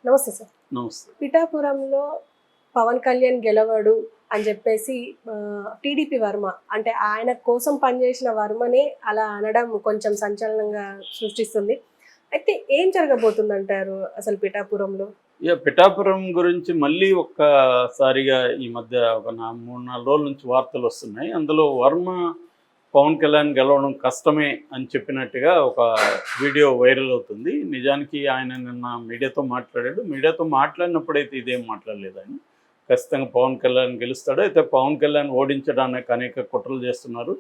నమస్తే సార్. నమస్తే. పిఠాపురంలో పవన్ కళ్యాణ్ గెలవడు అని చెప్పేసి టీడీపీ వర్మ అంటే ఆయన కోసం పనిచేసిన వర్మనే అలా అనడం కొంచెం సంచలనంగా సృష్టిస్తుంది. అయితే ఏం జరగబోతుందంటారు అసలు పిఠాపురంలో? పిఠాపురం గురించి మళ్ళీ ఒక్కసారిగా ఈ మధ్య ఒక 3-4 రోజుల నుంచి వార్తలు వస్తున్నాయి. అందులో వర్మ పవన్ కళ్యాణ్ గెలవడం కష్టమే అని చెప్పినట్టుగా ఒక వీడియో వైరల్ అవుతుంది. నిజానికి ఆయన నిన్న మీడియాతో మాట్లాడాడు. మీడియాతో మాట్లాడినప్పుడైతే ఇదేం మాట్లాడలేదు ఆయన. ఖచ్చితంగా పవన్ కళ్యాణ్ గెలుస్తాడు. అయితే పవన్ కళ్యాణ్ ఓడించడానికి అనేక కుట్రలు చేస్తున్నారు.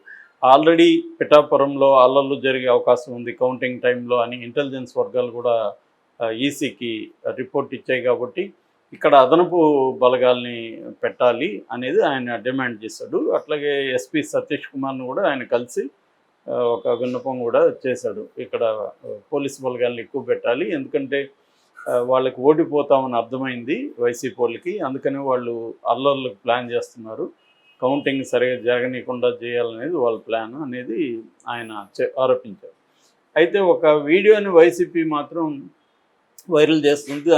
ఆల్రెడీ పిఠాపురంలో అల్లర్లు జరిగే అవకాశం ఉంది కౌంటింగ్ టైంలో అని ఇంటెలిజెన్స్ వర్గాలు కూడా ఈసీకి రిపోర్ట్ ఇచ్చాయి. కాబట్టి ఇక్కడ అదనపు బలగాల్ని పెట్టాలి అనేది ఆయన డిమాండ్ చేశాడు. అట్లాగే ఎస్పీ సతీష్ కుమార్ను కూడా ఆయన కలిసి ఒక విన్నపం కూడా చేశాడు. ఇక్కడ పోలీసు బలగాల్ని ఎక్కువ పెట్టాలి, ఎందుకంటే వాళ్ళకి ఓడిపోతామని అర్థమైంది వైసీపీ వాళ్ళకి, అందుకని వాళ్ళు అల్లర్లకు ప్లాన్ చేస్తున్నారు, కౌంటింగ్ సరిగా జరగనీయకుండా చేయాలనేది వాళ్ళ ప్లాన్ అనేది ఆయన ఆరోపించారు. అయితే ఒక వీడియోని వైసీపీ మాత్రం వైరల్ చేస్తుంది.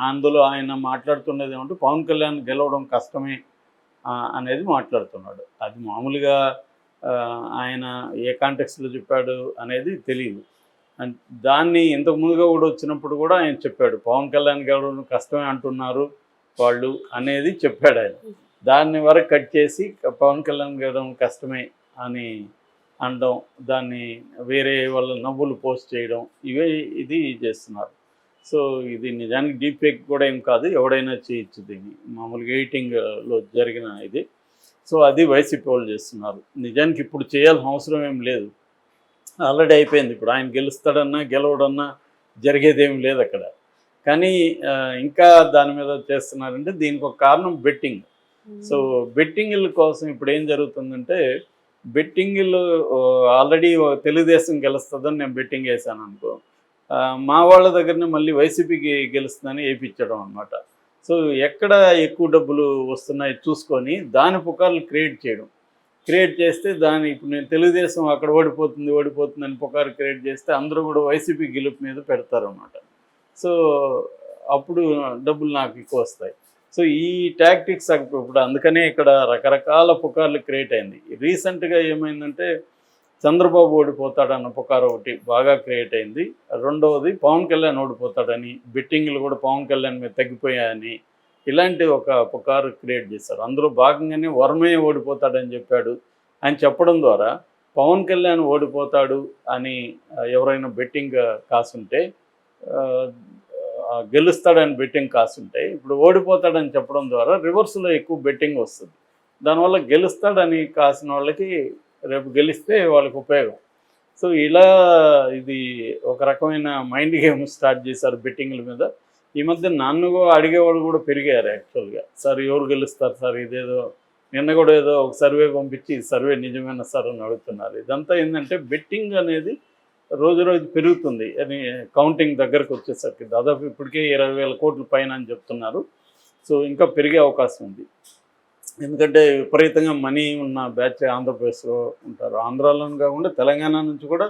అందులో ఆయన మాట్లాడుతున్నది ఏమంటే పవన్ కళ్యాణ్ గెలవడం కష్టమే అనేది మాట్లాడుతున్నాడు. అది మామూలుగా ఆయన ఏ కాంటెక్స్లో చెప్పాడు అనేది తెలియదు. దాన్ని ఇంతకు ముందుగా కూడా వచ్చినప్పుడు కూడా ఆయన చెప్పాడు పవన్ కళ్యాణ్ గెలవడం కష్టమే అంటున్నారు వాళ్ళు అనేది చెప్పాడు ఆయన. దాన్ని వరకు కట్ చేసి పవన్ కళ్యాణ్ గెలవడం కష్టమే అని అనడం, దాన్ని వేరే వాళ్ళ నవ్వులు పోస్ట్ చేయడం, ఇది చేస్తున్నారు. సో ఇది నిజానికి డీప్ ఫేక్ కూడా ఏం కాదు, ఎవడైనా చేయొచ్చు దీన్ని, మామూలుగా ఎడిటింగ్లో జరిగిన ఇది. సో అది వైసీపీ వాళ్ళు చేస్తున్నారు. నిజానికి ఇప్పుడు చేయాల్సిన అవసరం ఏం లేదు, ఆల్రెడీ అయిపోయింది. ఇప్పుడు ఆయన గెలుస్తాడన్నా గెలవడన్నా జరిగేదేం లేదు అక్కడ. కానీ ఇంకా దాని మీద చేస్తున్నారంటే దీనికి ఒక కారణం బెట్టింగ్. సో బెట్టింగ్ల కోసం ఇప్పుడు ఏం జరుగుతుందంటే, బెట్టింగ్లు ఆల్రెడీ తెలుగుదేశం గెలుస్తుందని నేను బెట్టింగ్ వేసాను అనుకో, మా వాళ్ళ దగ్గరనే మళ్ళీ వైసీపీకి గెలుస్తుందని వేయించడం అనమాట. సో ఎక్కడ ఎక్కువ డబ్బులు వస్తున్నాయి చూసుకొని దాని పుకార్లు క్రియేట్ చేస్తే దాని ఇప్పుడు నేను తెలుగుదేశం అక్కడ ఓడిపోతుందని పుకారు క్రియేట్ చేస్తే అందరూ కూడా వైసీపీ గెలుపు మీద పెడతారన్నమాట. సో అప్పుడు డబ్బులు నాకు ఎక్కువ వస్తాయి. సో ఈ టాక్టిక్స్ ఇప్పుడు అందుకనే ఇక్కడ రకరకాల పుకార్లు క్రియేట్ అయింది. రీసెంట్గా ఏమైందంటే చంద్రబాబు ఓడిపోతాడన్న పుకారు ఒకటి బాగా క్రియేట్ అయింది. రెండవది పవన్ కళ్యాణ్ ఓడిపోతాడని, బెట్టింగ్లు కూడా పవన్ కళ్యాణ్ మీద తగ్గిపోయాయని, ఇలాంటి ఒక పుకారు క్రియేట్ చేశారు. అందులో భాగంగానే వర్మే ఓడిపోతాడని చెప్పాడు. ఆయన చెప్పడం ద్వారా పవన్ కళ్యాణ్ ఓడిపోతాడు అని ఎవరైనా బెట్టింగ్ కాసుంటే, గెలుస్తాడని బెట్టింగ్ కాసుంటాయి, ఇప్పుడు ఓడిపోతాడని చెప్పడం ద్వారా రివర్స్లో ఎక్కువ బెట్టింగ్ వస్తుంది. దానివల్ల గెలుస్తాడని కాసిన వాళ్ళకి రేపు గెలిస్తే వాళ్ళకి ఉపయోగం. సో ఇలా ఇది ఒక రకమైన మైండ్ గేమ్ స్టార్ట్ చేశారు బెట్టింగ్ల మీద. ఈ మధ్య నన్ను అడిగేవాళ్ళు కూడా పెరిగారు యాక్చువల్గా. సార్ ఎవరు గెలుస్తారు సార్, ఇదేదో నిన్న కూడా ఏదో ఒక సర్వే పంపించి సర్వే నిజమైన సార్ అని అడుగుతున్నారు. ఇదంతా ఏంటంటే బెట్టింగ్ అనేది రోజు పెరుగుతుంది అని, కౌంటింగ్ దగ్గరకు వచ్చేసరికి దాదాపు ఇప్పటికే 20,000 కోట్ల పైన అని చెప్తున్నారు. సో ఇంకా పెరిగే అవకాశం ఉంది, ఎందుకంటే విపరీతంగా మనీ ఉన్న బ్యాచ్ ఆంధ్రప్రదేశ్లో ఉంటారు. ఆంధ్రాలోనే కాకుండా తెలంగాణ నుంచి కూడా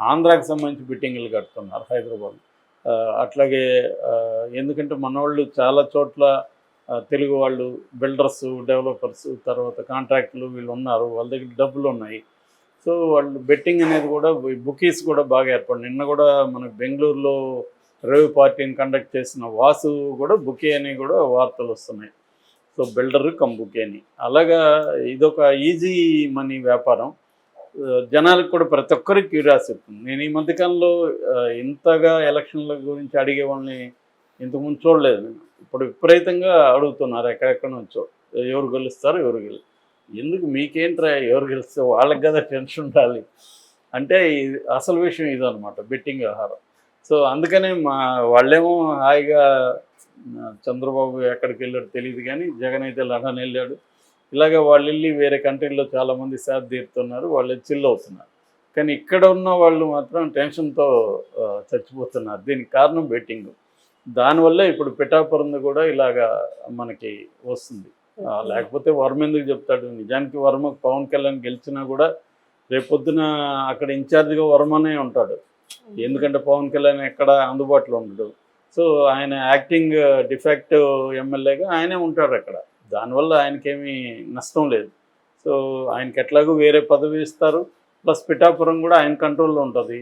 ఆంధ్రాకి సంబంధించి బెట్టింగ్లు కడుతున్నారు హైదరాబాద్. అట్లాగే ఎందుకంటే మనవాళ్ళు చాలా చోట్ల తెలుగు వాళ్ళు బిల్డర్స్, డెవలపర్స్, తర్వాత కాంట్రాక్టులు వీళ్ళు ఉన్నారు, వాళ్ళ దగ్గర డబ్బులు ఉన్నాయి. సో వాళ్ళు బెట్టింగ్ అనేది కూడా, బుకీస్ కూడా బాగా ఏర్పడి, నిన్న కూడా మనకు బెంగళూరులో రేవ్ పార్టీని కండక్ట్ చేసిన వాసు కూడా బుకీ అని కూడా వార్తలు వస్తున్నాయి. సో బిల్డర్ కమ్ బుకీ అని, అలాగా ఇదొక ఈజీ మనీ వ్యాపారం. జనాలకు కూడా ప్రతి ఒక్కరికి క్యూరియాసిటీ ఉంది. నేను ఈ మధ్యకాలంలో ఇంతగా ఎలక్షన్ల గురించి అడిగే వాళ్ళని ఇంతకుముందు చూడలేదు నేను. ఇప్పుడు విపరీతంగా అడుగుతున్నారు ఎక్కడెక్కడ నుంచో, ఎవరు గెలుస్తారు ఎందుకు మీకేంట్రా ఎవరు గెలిస్తే వాళ్ళకి కదా టెన్షన్ ఉండాలి అంటే, అసలు విషయం ఇదనమాట బెట్టింగ్ వ్యవహారం. సో అందుకనే వాళ్ళేమో హాయిగా చంద్రబాబు ఎక్కడికి వెళ్ళాడు తెలియదు, కానీ జగన్ అయితే లండన్ వెళ్ళాడు. ఇలాగ వాళ్ళు వెళ్ళి వేరే కంట్రీలో చాలామంది సేద తీరుతున్నారు, వాళ్ళు చిల్ అవుతున్నారు. కానీ ఇక్కడ ఉన్న వాళ్ళు మాత్రం టెన్షన్తో చచ్చిపోతున్నారు. దీనికి కారణం బెట్టింగ్. దానివల్లే ఇప్పుడు పిఠాపురంది కూడా ఇలాగా మనకి వస్తుంది. లేకపోతే వర్మ ఎందుకు చెప్తాడు? నిజానికి వర్మ పవన్ కళ్యాణ్ గెలిచినా కూడా రేపొద్దున అక్కడ ఇన్ఛార్జిగా వర్మనే ఉంటాడు, ఎందుకంటే పవన్ కళ్యాణ్ ఎక్కడ అందుబాటులో ఉండడు. సో ఆయన యాక్టింగ్ డిఫెక్టివ్ ఎమ్మెల్యేగా ఆయనే ఉంటాడు అక్కడ. దానివల్ల ఆయనకేమీ నష్టం లేదు. సో ఆయనకి ఎట్లాగో వేరే పదవి ఇస్తారు. ప్లస్ పిఠాపురం కూడా ఆయన కంట్రోల్లో ఉంటుంది.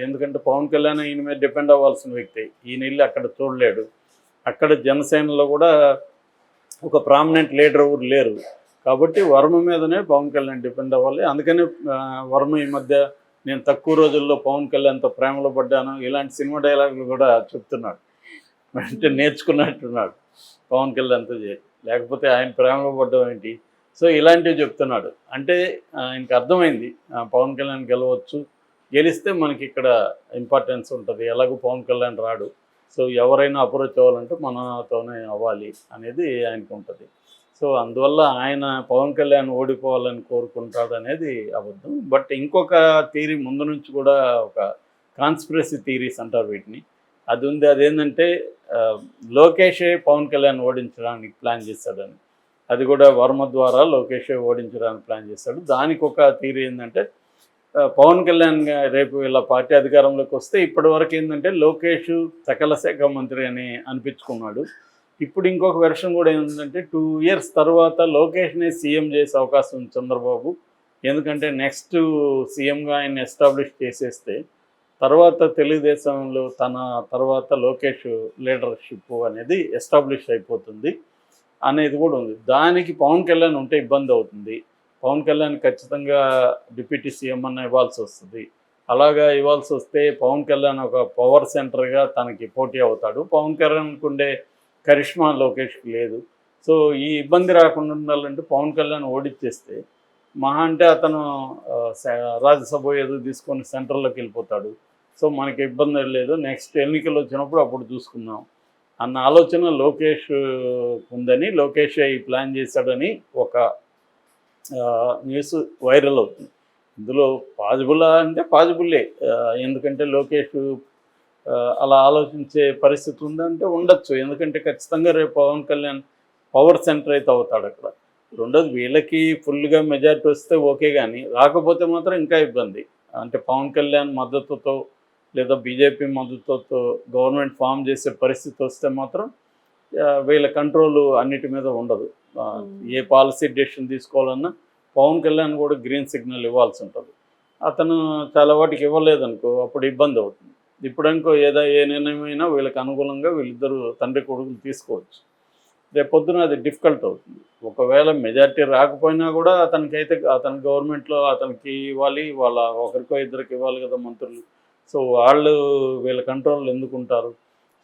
ఎందుకంటే పవన్ కళ్యాణ్ ఈయన మీద డిపెండ్ అవ్వాల్సిన వ్యక్తి. ఈయన వెళ్ళి అక్కడ చూడలేడు. అక్కడ జనసేనలో కూడా ఒక ప్రామినెంట్ లీడర్ ఎవరు లేరు. కాబట్టి వర్మ మీదనే పవన్ కళ్యాణ్ డిపెండ్ అవ్వాలి. అందుకని వర్మ ఈ మధ్య నేను తక్కువ రోజుల్లో పవన్ కళ్యాణ్తో ప్రేమలో పడ్డాను ఇలాంటి సినిమా డైలాగులు కూడా చెప్తున్నాడు. అంటే నేర్చుకున్నట్టున్నాడు పవన్ కళ్యాణ్తో చేసి. లేకపోతే ఆయన ప్రేమలో పడ్డం ఏంటి? సో ఇలాంటివి చెప్తున్నాడు. అంటే ఆయనకి అర్థమైంది పవన్ కళ్యాణ్ గెలవచ్చు, గెలిస్తే మనకి ఇక్కడ ఇంపార్టెన్స్ ఉంటుంది. ఎలాగో పవన్ కళ్యాణ్ రాడు, సో ఎవరైనా అప్రోచ్ అవ్వాలంటే మనతోనే అవ్వాలి అనేది ఆయనకు ఉంటుంది. సో అందువల్ల ఆయన పవన్ కళ్యాణ్ ఓడిపోవాలని కోరుకుంటాడు అనేది అబద్ధం. బట్ ఇంకొక థీరీ ముందు నుంచి కూడా ఒక కాన్స్పిరసీ థీరీస్ అంటారు వీటిని, అది ఉంది. అదేంటంటే లోకేషే పవన్ కళ్యాణ్ ఓడించడానికి ప్లాన్ చేశాడని. అది కూడా వర్మ ద్వారా లోకేషే ఓడించడానికి ప్లాన్ చేశాడు. దానికి ఒక థీరీ ఏంటంటే పవన్ కళ్యాణ్ రేపు ఇలా పార్టీ అధికారంలోకి వస్తే ఇప్పటి వరకు ఏంటంటే లోకేష్ సకల శాఖ మంత్రి అని అనిపించుకున్నాడు. ఇప్పుడు ఇంకొక వెర్షన్ కూడా ఏంటంటే 2 years తర్వాత లోకేష్నే సీఎం చేసే అవకాశం ఉంది చంద్రబాబు. ఎందుకంటే నెక్స్ట్ సీఎంగా ఆయన ఎస్టాబ్లిష్ చేసేస్తే తర్వాత తెలుగుదేశంలో తన తర్వాత లోకేష్ లీడర్షిప్ అనేది ఎస్టాబ్లిష్ అయిపోతుంది అనేది కూడా ఉంది. దానికి పవన్ కళ్యాణ్ ఉంటే ఇబ్బంది అవుతుంది. పవన్ కళ్యాణ్ ఖచ్చితంగా డిప్యూటీ సీఎం అన్న ఇవ్వాల్సి వస్తుంది. అలాగా ఇవ్వాల్సి వస్తే పవన్ కళ్యాణ్ ఒక పవర్ సెంటర్గా తనకి పోటీ అవుతాడు. పవన్ కళ్యాణ్కి ఉండే కరిష్మా లోకేష్కి లేదు. సో ఈ ఇబ్బంది రాకుండా ఉండాలంటే పవన్ కళ్యాణ్ ఓడిచ్చేస్తే మహా అంటే అతను రాజ్యసభ ఏదో తీసుకొని సెంటర్లోకి వెళ్ళిపోతాడు. సో మనకి ఇబ్బంది లేదు, నెక్స్ట్ ఎన్నికలు వచ్చినప్పుడు అప్పుడు చూసుకుందాం అన్న ఆలోచన లోకేష్ ఉందని, లోకేష్ ఈ ప్లాన్ చేశాడని ఒక న్యూస్ వైరల్ అవుతుంది. ఇందులో పాజిబులా అంటే పాజిబుల్లే. ఎందుకంటే లోకేష్ అలా ఆలోచించే పరిస్థితి ఉందంటే ఉండొచ్చు. ఎందుకంటే ఖచ్చితంగా రేపు పవన్ కళ్యాణ్ పవర్ సెంటర్ అయితే అవుతాడు అక్కడ. రెండోది వీళ్ళకి ఫుల్గా మెజారిటీ వస్తే ఓకే, కానీ రాకపోతే మాత్రం ఇంకా ఇబ్బంది. అంటే పవన్ కళ్యాణ్ మద్దతుతో లేదా బీజేపీ మద్దతుతో గవర్నమెంట్ ఫామ్ చేసే పరిస్థితి వస్తే మాత్రం వీళ్ళ కంట్రోల్ అన్నిటి మీద ఉండదు. ఏ పాలసీ డెసిషన్ తీసుకోవాలన్నా పవన్ కళ్యాణ్ కూడా గ్రీన్ సిగ్నల్ ఇవ్వాల్సి ఉంటుంది. అతను చాలా వాటికి ఇవ్వలేదనుకో అప్పుడు ఇబ్బంది అవుతుంది. ఇప్పుడనుకో ఏ నిర్ణయమైనా వీళ్ళకి అనుకూలంగా వీళ్ళిద్దరూ తండ్రి కొడుకులు తీసుకోవచ్చు. రేపొద్దున అది డిఫికల్ట్ అవుతుంది. ఒకవేళ మెజారిటీ రాకపోయినా కూడా అతనికైతే అతని గవర్నమెంట్లో అతనికి ఇవ్వాలి, వాళ్ళ ఒకరికో ఇద్దరికి ఇవ్వాలి కదా మంత్రులు. సో వాళ్ళు వీళ్ళ కంట్రోల్ ఎందుకు ఉంటారు?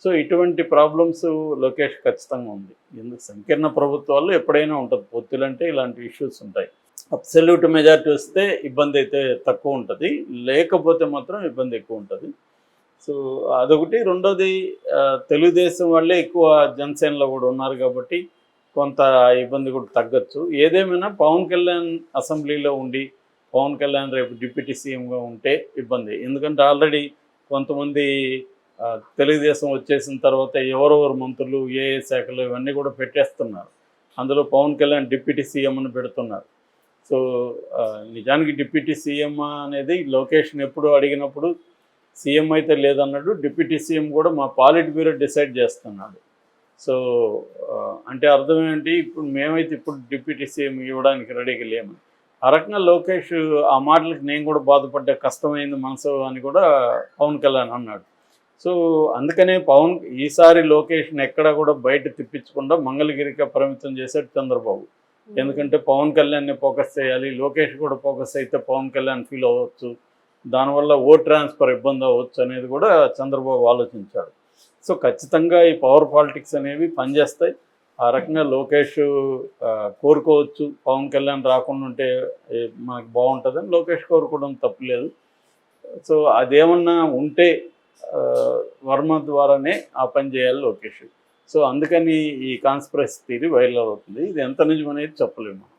సో ఇటువంటి ప్రాబ్లమ్స్ లోకేష్ ఖచ్చితంగా ఉంది. ఎందుకు సంకీర్ణ ప్రభుత్వాల్లో ఎప్పుడైనా ఉంటుంది, పొత్తులంటే ఇలాంటి ఇష్యూస్ ఉంటాయి. అబ్సల్యూట్ మెజారిటీ వస్తే ఇబ్బంది అయితే తక్కువ ఉంటుంది, లేకపోతే మాత్రం ఇబ్బంది ఎక్కువ ఉంటుంది. సో అదొకటి. రెండోది తెలుగుదేశం వాళ్ళే ఎక్కువ జనసేనలో కూడా ఉన్నారు కాబట్టి కొంత ఇబ్బంది కూడా తగ్గచ్చు. ఏదేమైనా పవన్ కళ్యాణ్ అసెంబ్లీలో ఉండి పవన్ కళ్యాణ్ రేపు డిప్యూటీ సీఎంగా ఉంటే ఇబ్బంది. ఎందుకంటే ఆల్రెడీ కొంతమంది తెలుగుదేశం వచ్చేసిన తర్వాత ఎవరెవరు మంత్రులు ఏ శాఖలు ఇవన్నీ కూడా పెట్టేస్తున్నారు. అందులో పవన్ కళ్యాణ్ డిప్యూటీ సీఎం అని పెడుతున్నారు. సో నిజానికి డిప్యూటీ సీఎం అనేది లోకేష్ని ఎప్పుడు అడిగినప్పుడు సీఎం అయితే లేదన్నాడు, డిప్యూటీ సీఎం కూడా మా పాలిట్ బ్యూరో డిసైడ్ చేస్తున్నాడు. సో అంటే అర్థం ఏంటి, ఇప్పుడు మేమైతే ఇప్పుడు డిప్యూటీ సీఎం ఇవ్వడానికి రెడీగా లేము. ఆ రకంగా లోకేష్ ఆ మాటలకు నేను కూడా బాధపడ్డా, కష్టమైంది మనసు అని కూడా పవన్ కళ్యాణ్ అన్నాడు. సో అందుకనే ఈసారి లోకేష్ని ఎక్కడా కూడా బయట తిప్పించకుండా మంగళగిరికి పరిమితం చేశాడు చంద్రబాబు. ఎందుకంటే పవన్ కళ్యాణ్ని ఫోకస్ చేయాలి, లోకేష్ కూడా ఫోకస్ అయితే పవన్ కళ్యాణ్ ఫీల్ అవ్వచ్చు, దానివల్ల ఓట్ ట్రాన్స్ఫర్ ఇబ్బంది అవ్వచ్చు అనేది కూడా చంద్రబాబు ఆలోచించాడు. సో ఖచ్చితంగా ఈ పవర్ పాలిటిక్స్ అనేవి పనిచేస్తాయి. ఆ రకంగా లోకేష్ కోరుకోవచ్చు పవన్ కళ్యాణ్ రాకుండా ఉంటే మనకు బాగుంటుందని లోకేష్ కోరుకోవడం తప్పులేదు. సో అదేమన్నా ఉంటే వర్మ ద్వారానే ఆ పని చేయాలి లోకేష్. సో అందుకని ఈ కాన్స్పిరసీ థియరీ వైరల్ అవుతుంది. ఇది ఎంత నిజం అనేది చెప్పలేము.